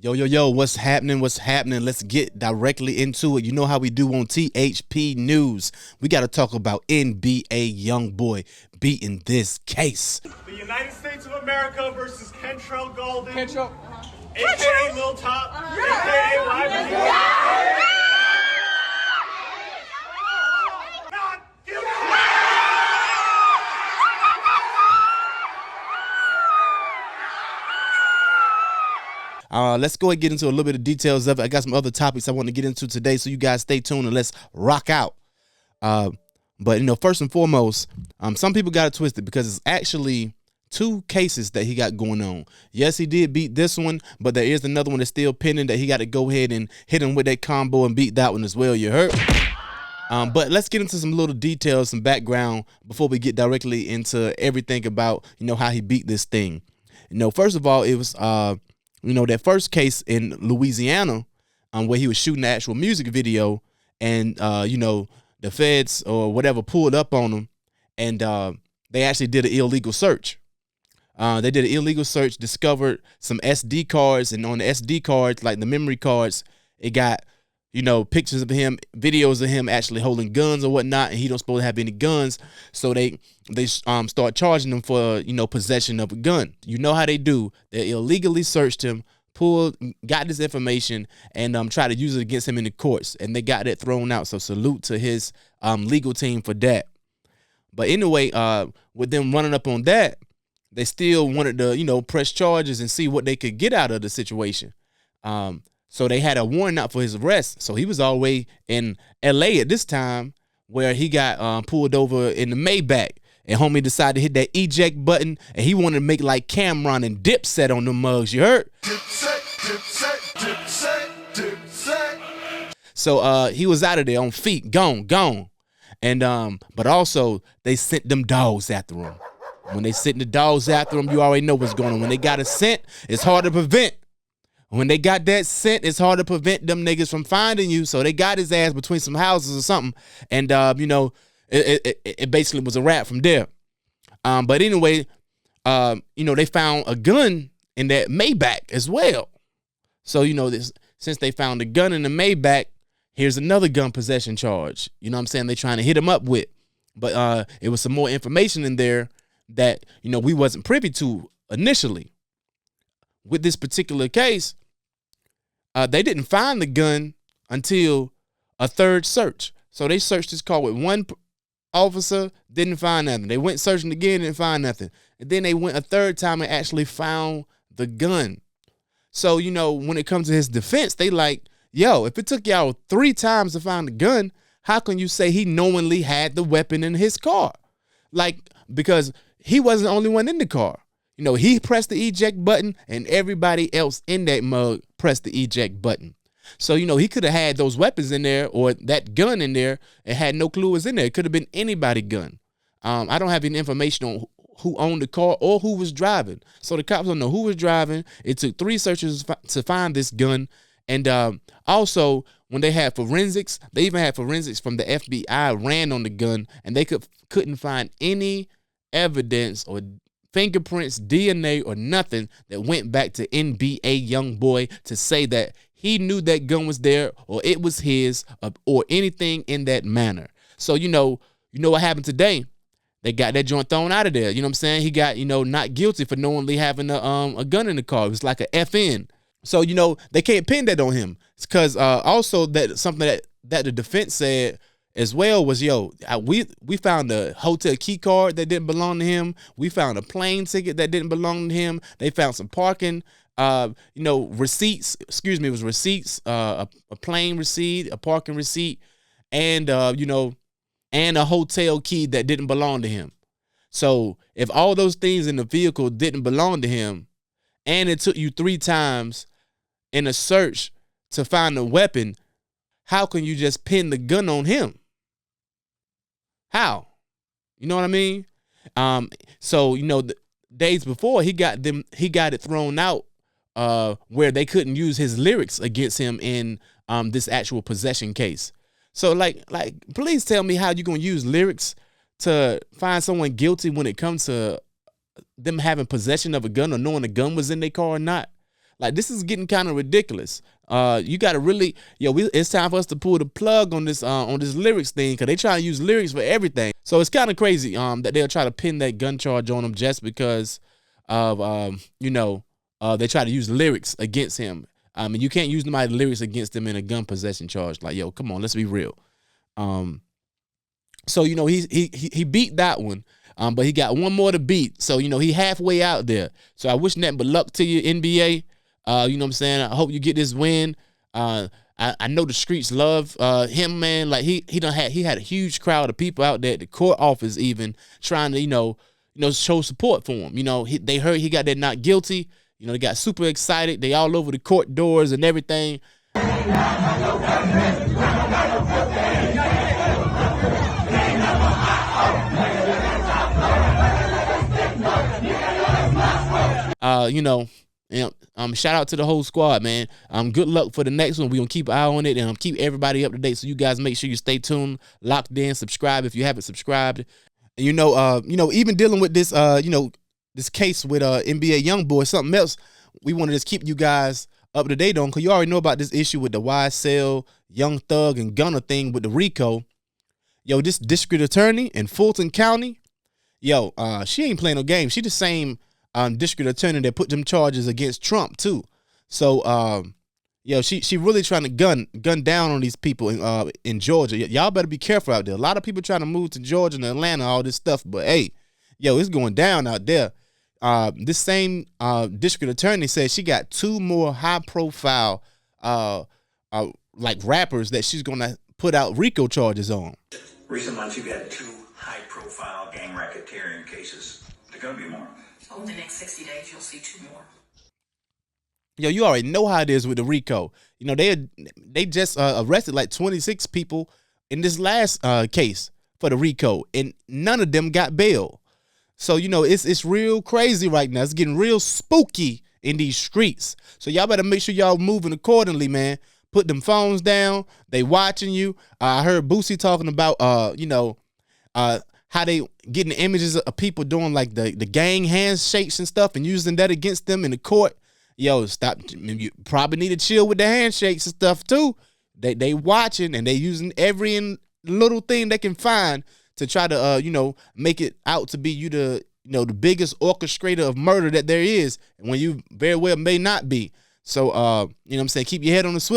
Yo, what's happening? What's happening? Let's get directly into it. You know how we do on THP News. We got to talk about NBA Youngboy beating this case. The United States of America versus Kentrell Golden. Kentrell. AKA Lil Top. AKA Live. Let's go and get into a little bit of details of it. I got some other topics I want to get into today, so you guys stay tuned and let's rock out. But first and foremost, some people got it twisted because it's actually two cases that he got going on. Yes, he did beat this one, but there is another one that's still pending that he got to go ahead and hit him with that combo and beat that one as well. You heard? But let's get into some little details, some background before we get directly into everything about how he beat this thing. First of all, it was that first case in Louisiana, where he was shooting the actual music video, and the feds or whatever pulled up on him, and they actually did an illegal search. They did an illegal search, discovered some SD cards, and on the SD cards, like the memory cards, it got pictures of him, videos of him actually holding guns or whatnot, and he don't supposed to have any guns. So they start charging him for possession of a gun. You know how they do? They illegally searched him, got this information, and try to use it against him in the courts, and they got that thrown out. So salute to his legal team for that. But anyway, with them running up on that, they still wanted to press charges and see what they could get out of the situation. So they had a warrant out for his arrest. So he was all the way in L.A. at this time, where he got pulled over in the Maybach. And homie decided to hit that eject button, and he wanted to make like Cameron and Dipset on them mugs. You heard? Dipset. So he was out of there on feet, gone. And but also they sent them dogs after him. When they sent the dogs after him, you already know what's going on. When they got a scent, it's hard to prevent. When they got that scent, it's hard to prevent them niggas from finding you. So they got his ass between some houses or something. And, it basically was a wrap from there. But anyway, they found a gun in that Maybach as well. So, since they found a gun in the Maybach, here's another gun possession charge. You know what I'm saying? They're trying to hit him up with. But it was some more information in there that, we wasn't privy to initially. With this particular case, they didn't find the gun until a third search. So they searched his car with one officer, didn't find nothing. They went searching again, didn't find nothing. And then they went a third time and actually found the gun. So, when it comes to his defense, they like, yo, if it took y'all 3 times to find the gun, how can you say he knowingly had the weapon in his car? Like, because he wasn't the only one in the car. He pressed the eject button, and everybody else in that mug pressed the eject button. So, he could have had those weapons in there or that gun in there and had no clue it was in there. It could have been anybody's gun. I don't have any information on who owned the car or who was driving. So the cops don't know who was driving. It took 3 searches to find this gun. And also, when they had forensics, they even had forensics from the FBI ran on the gun, and they couldn't find any evidence or fingerprints, DNA, or nothing that went back to NBA Youngboy to say that he knew that gun was there or it was his or anything in that manner. So, what happened today? They got that joint thrown out of there. You know what I'm saying? He got, not guilty for knowingly having a gun in the car. It was like a FN. So, they can't pin that on him. It's because also that something that the defense said as well was, we found a hotel key card that didn't belong to him. We found a plane ticket that didn't belong to him. They found some parking, receipts. It was receipts, a plane receipt, a parking receipt, and and a hotel key that didn't belong to him. So if all those things in the vehicle didn't belong to him, and it took you 3 times in a search to find a weapon, how can you just pin the gun on him? How? You know what I mean? So the days before he got it thrown out where they couldn't use his lyrics against him in this actual possession case. So like please tell me how you gonna use lyrics to find someone guilty when it comes to them having possession of a gun or knowing a gun was in their car or not. Like, this is getting kind of ridiculous. You got to really, it's time for us to pull the plug on this lyrics thing, because they try to use lyrics for everything. So it's kind of crazy that they'll try to pin that gun charge on him just because of they try to use lyrics against him. And you can't use nobody's lyrics against him in a gun possession charge. Like, yo, come on, let's be real. So he beat that one. But he got one more to beat. So, he halfway out there. So I wish nothing but luck to you, NBA. You know what I'm saying? I hope you get this win. I know the streets love him, man. Like, he had a huge crowd of people out there at the court office even trying to, show support for him. They heard he got that not guilty. They got super excited. They all over the court doors and everything. Shout out to the whole squad, man. Good luck for the next one. We're gonna keep an eye on it and keep everybody up to date. So you guys make sure you stay tuned, locked in, subscribe if you haven't subscribed. And even dealing with this this case with NBA Youngboy, something else we want to just keep you guys up to date on, because you already know about this issue with the YSL, Young Thug, and Gunna thing with the RICO. This district attorney in Fulton County, she ain't playing no game. She the same district attorney that put them charges against Trump too. So she really trying to gun down on these people in Georgia. Y'all better be careful out there. A lot of people trying to move to Georgia and Atlanta, all this stuff, but hey, it's going down out there. This same district attorney said she got 2 more high profile like rappers that she's gonna put out RICO charges on. Recent months you've had 2 high profile gang racketeering cases. There gonna be more. Over the next 60 days, you'll see 2 more. You already know how it is with the RICO. They just arrested like 26 people in this last case for the RICO, and none of them got bail. So, it's real crazy right now. It's getting real spooky in these streets. So y'all better make sure y'all moving accordingly, man. Put them phones down. They watching you. I heard Boosie talking about, how they getting images of people doing like the gang handshakes and stuff and using that against them in the court. Stop. You probably need to chill with the handshakes and stuff too. They watching and they using every little thing they can find to try to make it out to be you the biggest orchestrator of murder that there is, and when you very well may not be. So what I'm saying, keep your head on the swivel.